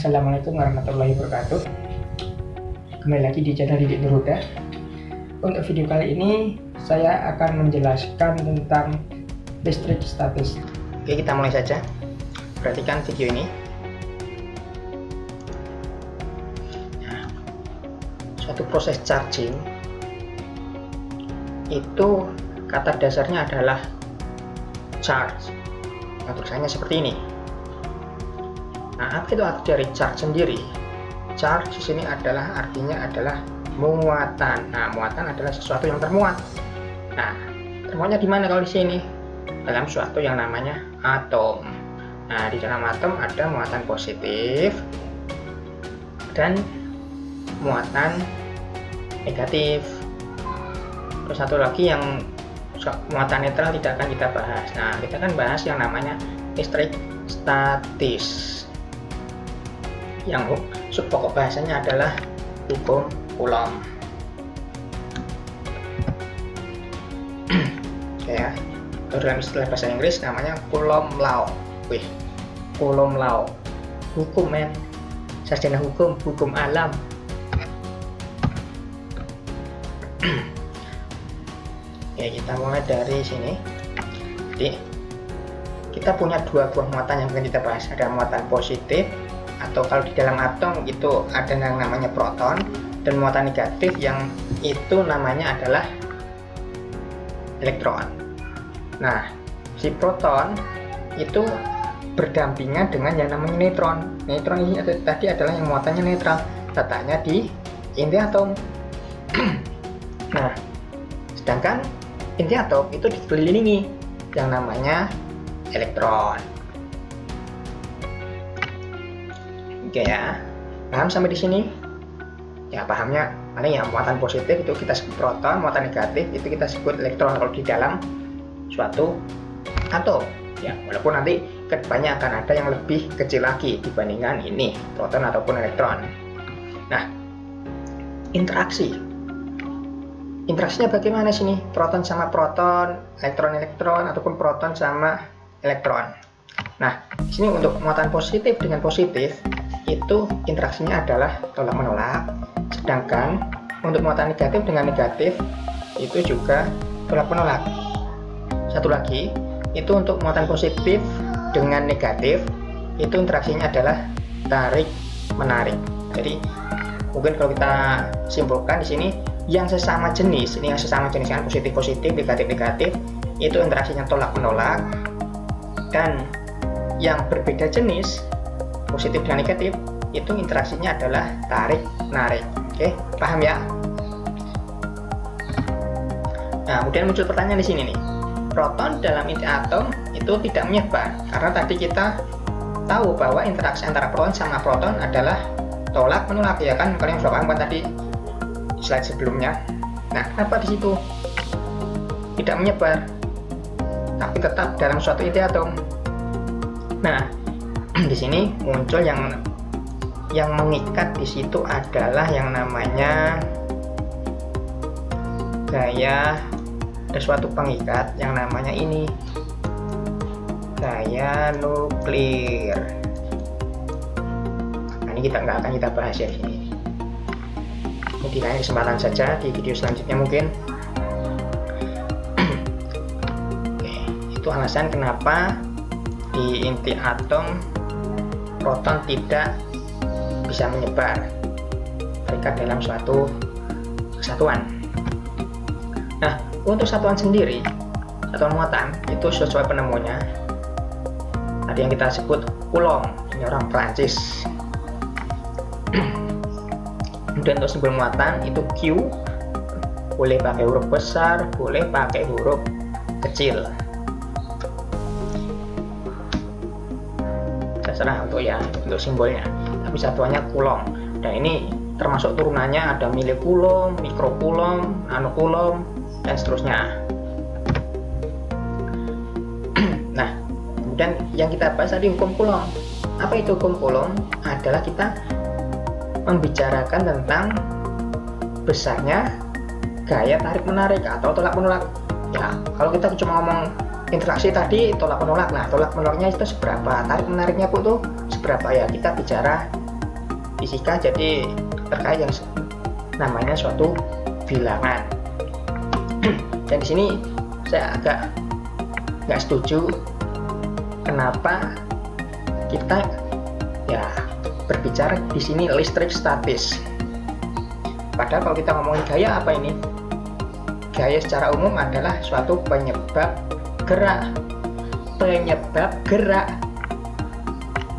Assalamualaikum warahmatullahi wabarakatuh. Kembali lagi di channel Didik Beroda. Untuk video kali ini saya akan menjelaskan tentang listrik statis. Oke, kita mulai saja. Perhatikan video ini. Nah, suatu proses charging itu kata dasarnya adalah charge. Nah, tulisannya seperti ini. Nah, apa itu arti dari charge sendiri? Charge di sini artinya adalah muatan. Nah, muatan adalah sesuatu yang termuat. Nah, termuatnya di mana kalau di sini? Dalam suatu yang namanya atom. Nah, di dalam atom ada muatan positif dan muatan negatif. Terus satu lagi yang muatan netral tidak akan kita bahas. Nah, kita akan bahas yang namanya listrik statis. Yang pokok bahasanya adalah hukum Coulomb. Ya, dalam istilah bahasa Inggris namanya Coulomb Law. Coulomb Law, hukum sarjana hukum alam. Ya, kita mulai dari sini. Jadi kita punya dua buah muatan yang akan kita bahas. Ada muatan positif, atau kalau di dalam atom itu ada yang namanya proton, dan muatan negatif yang itu namanya adalah elektron. Nah, si proton itu berdampingan dengan yang namanya neutron. Neutron ini tadi adalah yang muatannya netral, letaknya di inti atom. Nah, sedangkan inti atom itu dikelilingi yang namanya elektron. Oke ya, paham sampai di sini? Ya, pahamnya paling ya, muatan positif itu kita sebut proton, muatan negatif itu kita sebut elektron kalau di dalam suatu atom. Ya, walaupun nanti kedepannya akan ada yang lebih kecil lagi dibandingkan ini, proton ataupun elektron. Nah, interaksinya bagaimana sini? Proton sama proton, elektron ataupun proton sama elektron. Nah, di sini untuk muatan positif dengan positif itu interaksinya adalah tolak menolak, sedangkan untuk muatan negatif dengan negatif itu juga tolak menolak. Satu lagi, itu untuk muatan positif dengan negatif itu interaksinya adalah tarik menarik. Jadi mungkin kalau kita simpulkan di sini, yang sesama jenis kan positif negatif itu interaksinya tolak menolak, dan yang berbeda jenis positif dan negatif itu interaksinya adalah tarik menarik. Oke, paham ya? Nah, kemudian muncul pertanyaan di sini nih. Proton dalam inti atom itu tidak menyebar karena tadi kita tahu bahwa interaksi antara proton sama proton adalah tolak menolak, ya kan? Kalian sudah paham kan tadi slide sebelumnya. Nah, kenapa di situ tidak menyebar tapi tetap dalam suatu inti atom? Nah, di sini muncul yang mengikat di situ adalah yang namanya gaya. Ada suatu pengikat yang namanya ini gaya nuklir. Nah, ini kita nggak akan kita bahas ya di sini. Ini di lain kesempatan saja di video selanjutnya mungkin. Oke, itu alasan kenapa di inti atom proton tidak bisa menyebar mereka dalam suatu kesatuan. Nah, untuk satuan sendiri, satuan muatan itu sesuai penemunya tadi yang kita sebut Coulomb, ini orang Prancis. Kemudian untuk simbol muatan itu Q, boleh pakai huruf besar, boleh pakai huruf kecil, terserah untuk simbolnya, tapi satuannya Coulomb. Dan ini termasuk turunannya ada milicoulomb, mikrocoulomb, nanocoulomb, dan seterusnya. Nah, kemudian yang kita bahas tadi hukum Coulomb. Apa itu hukum Coulomb? Adalah kita membicarakan tentang besarnya gaya tarik menarik atau tolak menolak. Ya, kalau kita cuma ngomong interaksi tadi tolak menolak, nah tolak menolaknya itu seberapa, tarik menariknya pun tuh seberapa, ya kita bicara fisika, jadi terkait yang namanya suatu bilangan. Dan di sini saya agak nggak setuju kenapa kita ya berbicara di sini listrik statis. Padahal kalau kita ngomongin gaya, apa ini? Gaya secara umum adalah suatu penyebab gerak. Penyebab gerak.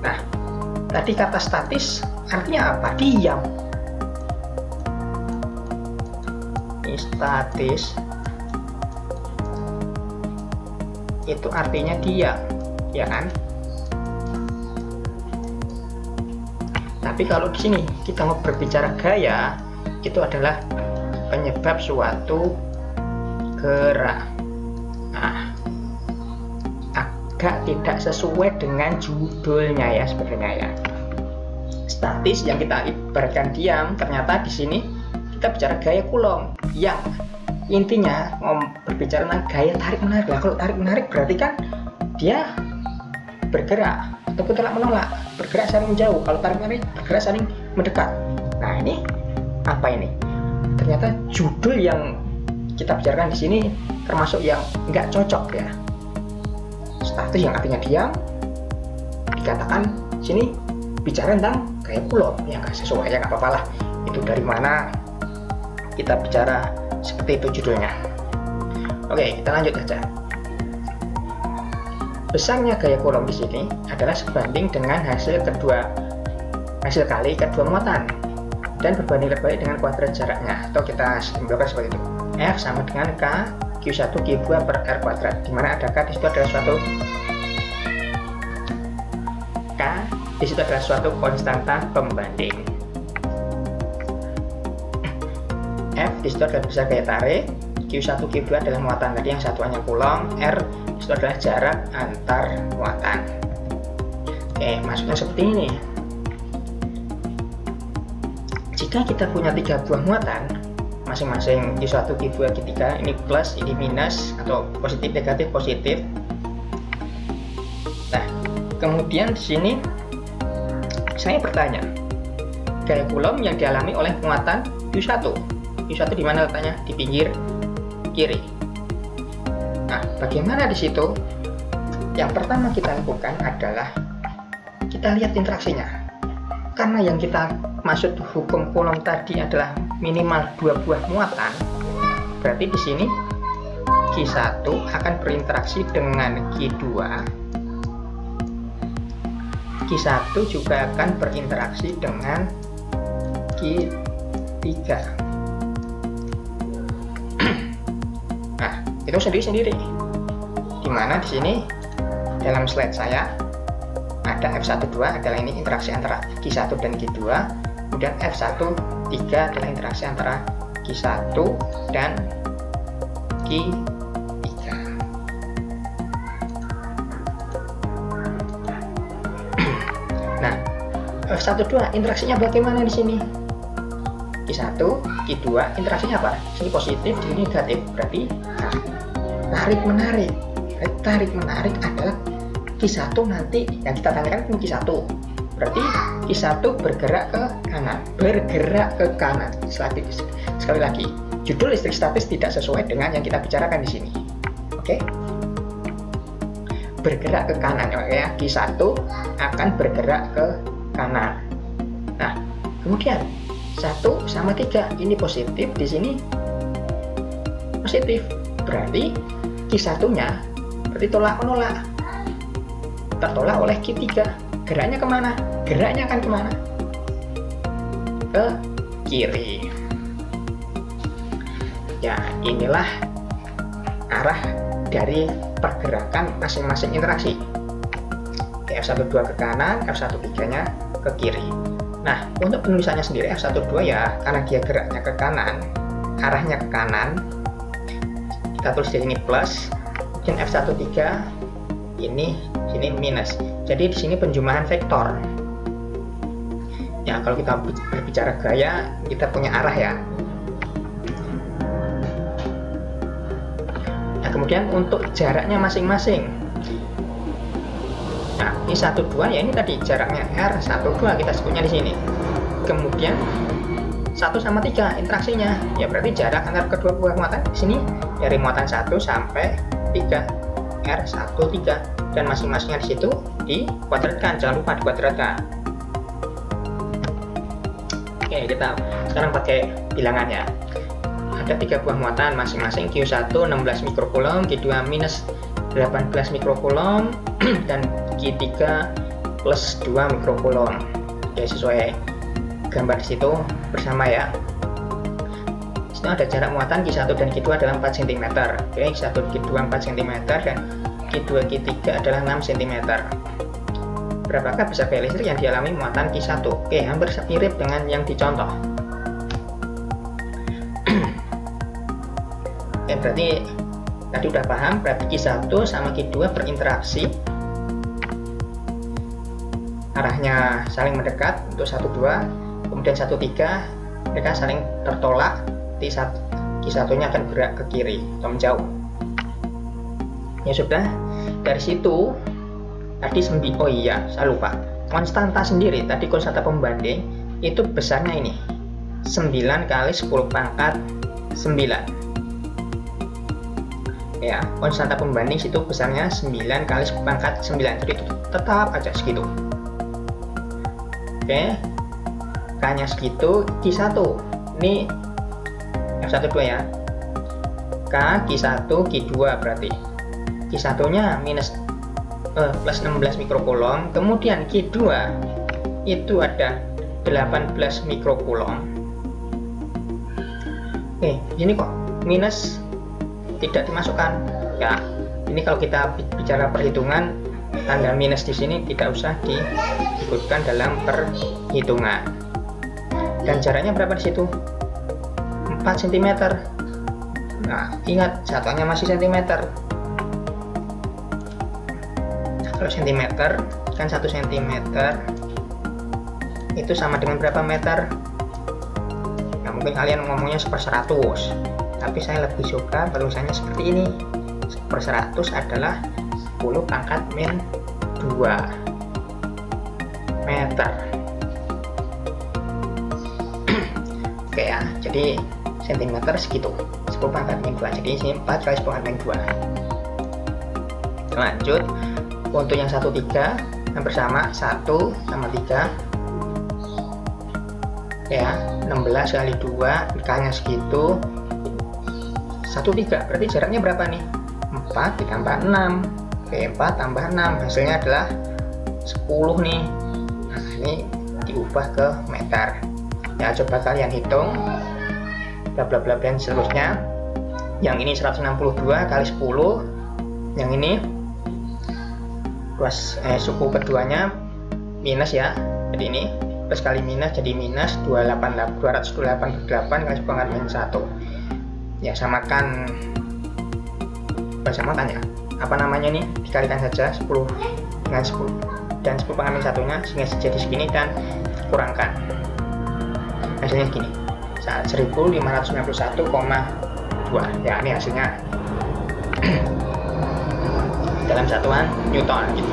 Nah, tadi kata statis artinya apa? Diam. Ini statis itu artinya diam, ya kan? Tapi kalau di sini kita mau berbicara gaya, itu adalah penyebab suatu gerak. Nah, agak tidak sesuai dengan judulnya ya sebenarnya ya. Statis yang kita ibaratkan diam, ternyata di sini kita bicara gaya Coulomb yang intinya mau berbicara tentang gaya tarik menarik. Lah, kalau tarik menarik berarti kan dia bergerak ataupun tolak menolak, bergerak saling menjauh. Kalau tarik menarik bergerak saling mendekat. Nah, ini apa ini? Ternyata judul yang kita bicarakan di sini termasuk yang nggak cocok ya. Statis yang artinya diam dikatakan sini bicara tentang gaya Coulomb, ya nggak sesuai, ya nggak apa-apa lah. Itu dari mana kita bicara seperti itu judulnya. Oke, kita lanjut aja. Besarnya gaya Coulomb di sini adalah sebanding dengan hasil kali kedua muatan dan berbanding terbalik dengan kuadrat jaraknya, atau kita simbolkan seperti itu. F sama dengan K Q1 Q2 per R kuadrat, dimana ada K di situ adalah suatu konstanta pembanding. F di situ adalah besar gaya tarik, Q1 Q2 adalah muatan tadi yang satuannya Coulomb, R di situ adalah jarak antar muatan. Oke, maksudnya seperti ini. Jika kita punya 3 buah muatan, masing-masing Q1, Q2, Q3, ini plus, ini minus, atau positif, negatif, positif. Nah, kemudian di sini saya bertanya, gaya Coulomb yang dialami oleh muatan Q1 di mana letaknya? Di pinggir kiri. Nah, bagaimana di situ? Yang pertama kita lakukan adalah kita lihat interaksinya. Karena yang kita maksud hukum Coulomb tadi adalah minimal 2 buah muatan, berarti di sini Q1 akan berinteraksi dengan Q2. Q1 juga akan berinteraksi dengan Q3. Nah, itu sendiri-sendiri. Dimana di sini dalam slide saya ada F12 adalah ini interaksi antara Q1 dan Q2, kemudian F13 adalah interaksi antara Q1 dan Q3. Nah, F12 interaksinya bagaimana di sini? Q1, Q2 interaksinya apa? Sini positif, di sini negatif. Berarti tarik menarik. Tarik menarik adalah Q1 nanti yang kita tanyakan Q1. Berarti Q1 bergerak ke kanan. Sekali lagi, judul listrik statis tidak sesuai dengan yang kita bicarakan di sini. Oke? Bergerak ke kanan ya. Q1 akan bergerak ke kanan. Nah, kemudian 1 sama 3 ini positif, di sini positif. Berarti Q1-nya berarti tolak menolak. Tertolak oleh Q3. Geraknya kemana? Geraknya akan kemana? Ke kiri. Ya, inilah arah dari pergerakan masing-masing interaksi. F12 ke kanan, F13-nya ke kiri. Nah, untuk penulisannya sendiri F12 ya, karena dia geraknya ke kanan, arahnya ke kanan, kita tulis di sini plus, dan F13 ini sini minus. Jadi di sini penjumlahan vektor. Ya, kalau kita berbicara gaya, kita punya arah ya. Nah, kemudian untuk jaraknya masing-masing. Nah, ini 12 ya, ini tadi jaraknya R12 kita sebutnya di sini. kemudian 1 sama 3 interaksinya, ya berarti jarak antara kedua buah muatan di sini dari muatan 1 sampai 3, R1, 3, dan masing-masingnya di situ dikuadratkan, jangan lupa dikuadratkan. Oke, kita sekarang pakai bilangannya. Ada 3 buah muatan masing-masing, Q1 16 mikrocoulomb, Q2 minus 18 mikrocoulomb, dan Q3 plus 2 mikrocoulomb. Oke, sesuai gambar di situ bersama ya. Di situ ada jarak muatan Q1 dan Q2 adalah 4 cm. Oke, Q1 Q2 4 cm dan Q2 Q3 adalah 6 cm. Berapakah besar gaya listrik yang dialami muatan Q1? Oke, hampir mirip dengan yang dicontoh. Oke, berarti tadi udah paham, berarti Q1 sama Q2 berinteraksi, arahnya saling mendekat untuk 1, 2, kemudian 1, 3 mereka saling tertolak, Q1 nya akan bergerak ke kiri atau menjauh. Ya sudah, dari situ tadi oh iya, saya lupa, konstanta sendiri tadi konstanta pembanding itu besarnya ini 9 kali 10 pangkat 9 ya, konstanta pembanding situ besarnya 9 kali 10 pangkat 9, jadi itu tetap aja segitu. Oke, K-nya segitu, Q1 ini F1 2 ya, K, Q1, Q2 berarti Q1 nya plus 16 mikrocoulomb, kemudian Q2 itu ada 18 mikrocoulomb. Oke, ini kok minus tidak dimasukkan ya. Ini kalau kita bicara perhitungan, tanda minus di sini tidak usah diikutkan dalam perhitungan. Dan jaraknya berapa di situ? 4 cm. Nah, ingat satuannya masih cm. Kalau cm kan 1 cm itu sama dengan berapa meter? Nah, mungkin kalian ngomongnya 1/100, tapi saya lebih suka tulisannya seperti ini. 1/100 adalah 10 pangkat min 2 meter. Oke ya, jadi cm segitu, 10 pangkat min 2, jadi ini 4 kali 10 pangkat min 2. Lanjut, untuk yang 1, 3 hampir sama, 1 sama 3 ya, 16 kali 2, K-nya segitu, 1, 3, berarti jaraknya berapa nih? 4 ditambah 6. Oke, 4 tambah 6 hasilnya adalah 10 nih. Nah, ini diubah ke meter ya, coba kalian hitung bla bla bla dan seterusnya. Yang ini 162 kali 10, yang ini plus suku keduanya minus ya, jadi ini plus kali minus jadi minus 228 kali 10 pangkat min 1 ya, samakan ya, apa namanya nih, dikalikan saja 10 dengan 10 dan 10 pangkat min 1-nya sehingga jadi segini dan kurangkan hasilnya segini 1591,2 ya, ini hasilnya dalam satuan Newton gitu.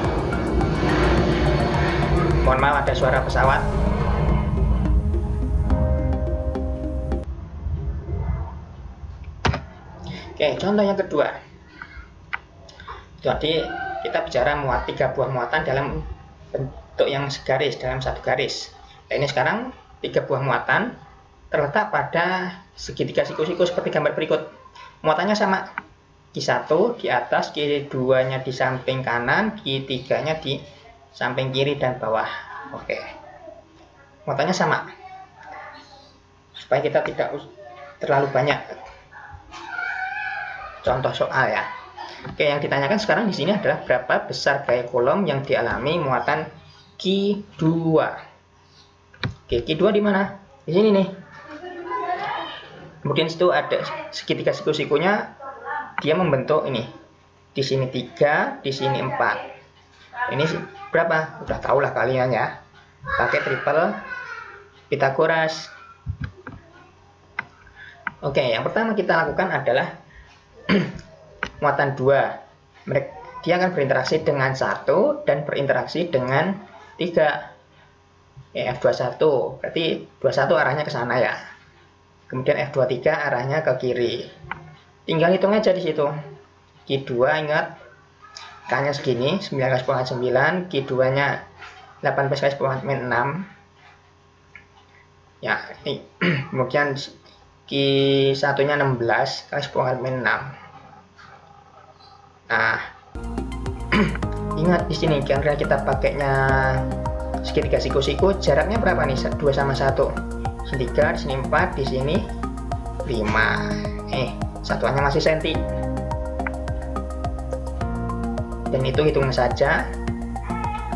Mohon maaf ada suara pesawat. Oke, contoh yang kedua. Jadi kita bicara 3 buah muatan dalam bentuk yang segaris, dalam satu garis. Nah, ini sekarang 3 buah muatan terletak pada segitiga siku-siku seperti gambar berikut. Muatannya sama, Q1 di atas, Q2-nya di samping kanan, Q3-nya di samping kiri dan bawah. Oke, muatannya sama supaya kita tidak terlalu banyak contoh soal ya. Oke, yang ditanyakan sekarang di sini adalah berapa besar gaya Coulomb yang dialami muatan Q2. Oke, Q2 di mana? Di sini nih. Kemudian situ ada segitiga siku-sikunya, dia membentuk ini. Di sini 3, di sini 4. Ini berapa? Udah tahu lah kalian ya. Pakai triple Pythagoras. Oke, yang pertama kita lakukan adalah muatan 2. Dia akan berinteraksi dengan 1 dan berinteraksi dengan 3. F21 berarti 21 arahnya ke sana ya. Kemudian F23 arahnya ke kiri. Tinggal hitung aja di situ. Q2 ingat K-nya segini 9,9, Q2-nya 18,6. Ya, ini. Kemudian Q1-nya 16,6. Nah, ingat di sini karena kita pakainya segitiga siku-siku, jaraknya berapa nih? 2 sama 1. Di sini 3, di sini 4, di sini 5. Satuannya masih senti. Dan itu hitungan saja.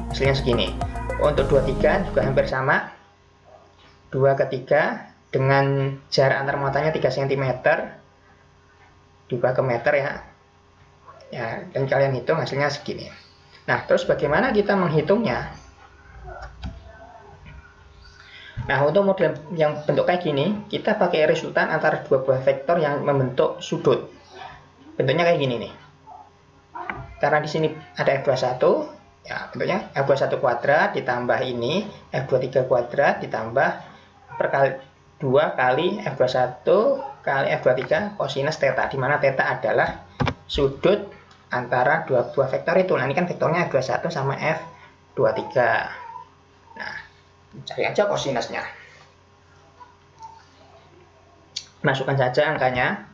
Hasilnya segini. Untuk 23 juga hampir sama. 2 ke 3 dengan jarak antar muatannya 3 cm. Diubah ke meter ya. Ya, dan kalian hitung hasilnya segini. Nah, terus bagaimana kita menghitungnya? Nah, untuk model yang bentuk kayak gini, kita pakai resultan antara dua buah vektor yang membentuk sudut. Bentuknya kayak gini nih. Karena di sini ada F21, ya bentuknya F21 kuadrat ditambah ini, F23 kuadrat ditambah perkali 2 kali F21 kali F23 kosinus theta, di mana theta adalah sudut antara dua buah vektor itu. Nah, ini kan vektornya F21 sama F23. Nah, cari aja kosinusnya. Masukkan saja angkanya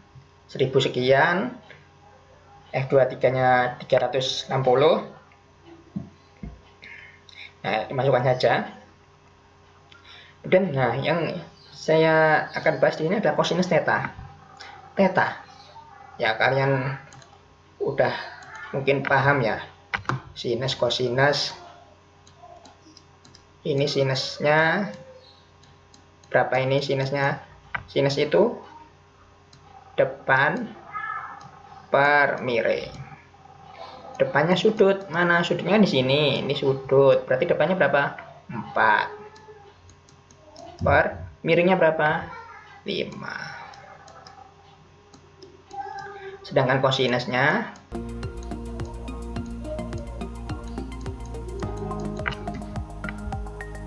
1000 sekian, F23-nya 360. Nah, dimasukkan saja. Kemudian, nah, yang saya akan bahas di sini adalah kosinus theta. Theta, ya kalian udah mungkin paham ya. Sinus, kosinus. Ini sinusnya berapa ini sinusnya? Sinus itu depan per miring. Depannya sudut. Mana sudutnya? Di sini. Ini sudut. Berarti depannya berapa? 4. Per miringnya berapa? 5. Sedangkan kosinusnya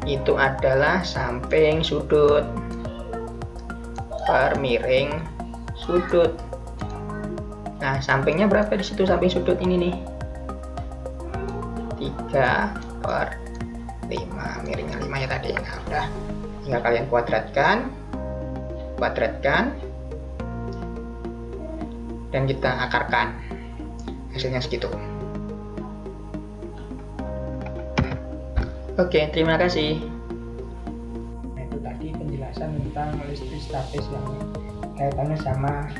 itu adalah samping sudut per miring sudut. Nah, sampingnya berapa di situ? Samping sudut ini nih 3/5, miringnya 5 ya tadi. Nah, udah tinggal kalian kuadratkan dan kita akarkan, hasilnya segitu. Oke, terima kasih. Nah, itu tadi penjelasan tentang listrik statis yang kaitannya sama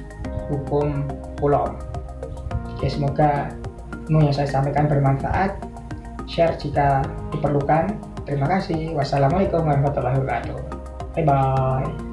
hukum Coulomb. Oke, semoga ilmu yang saya sampaikan bermanfaat. Share jika diperlukan. Terima kasih. Wassalamualaikum warahmatullahi wabarakatuh. Bye bye.